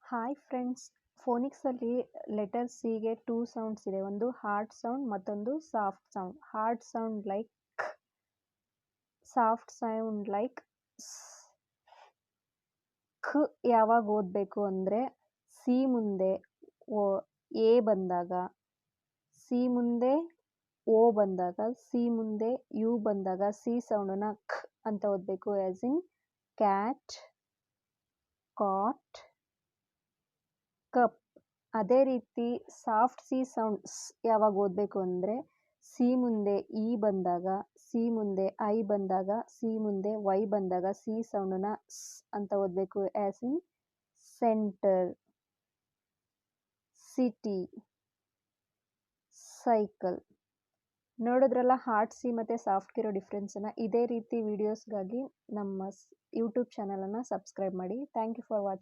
Hi friends, ಫೋನಿಕ್ಸಲ್ಲಿ letter ಸಿಗೆ 2 sounds ಇದೆ. ಒಂದು ಹಾರ್ಡ್ ಸೌಂಡ್, ಮತ್ತೊಂದು soft sound. Hard sound like ಖ್, ಸಾಫ್ಟ್ ಸೌಂಡ್ ಲೈಕ್ ಸ್. ಖ ಯಾವಾಗ ಓದಬೇಕು ಅಂದರೆ ಸಿ ಮುಂದೆ ಎ ಬಂದಾಗ, ಸಿ ಮುಂದೆ ಓ ಬಂದಾಗ, ಸಿ ಮುಂದೆ ಯು ಬಂದಾಗ ಸಿ ಸೌಂಡನ್ನ ಖ್ ಅಂತ ಓದಬೇಕು. As in cat, cot, cup. ಅದೇ ರೀತಿ ಸಾಫ್ಟ್ ಸಿ ಸೌಂಡ್ ಸ್ ಯಾವಾಗ ಓದಬೇಕು ಅಂದರೆ ಸಿ ಮುಂದೆ ಇ ಬಂದಾಗ, ಸಿ ಮುಂದೆ ಐ ಬಂದಾಗ, ಸಿ ಮುಂದೆ ವೈ ಬಂದಾಗ ಸಿ ಸೌಂಡನ್ನ ಸ್ ಅಂತ ಓದಬೇಕು. ಆ್ಯಸ್ ಇನ್ ಸೆಂಟರ್, ಸಿಟಿ, ಸೈಕಲ್. ನೋಡಿದ್ರಲ್ಲ ಹಾರ್ಡ್ ಸಿ ಮತ್ತು ಸಾಫ್ಟ್ ಇರೋ ಡಿಫ್ರೆನ್ಸನ್ನು. ಇದೇ ರೀತಿ ವಿಡಿಯೋಸ್ಗಾಗಿ ನಮ್ಮ ಯೂಟ್ಯೂಬ್ ಚಾನಲನ್ನು ಸಬ್ಸ್ಕ್ರೈಬ್ ಮಾಡಿ. Thank you for watching.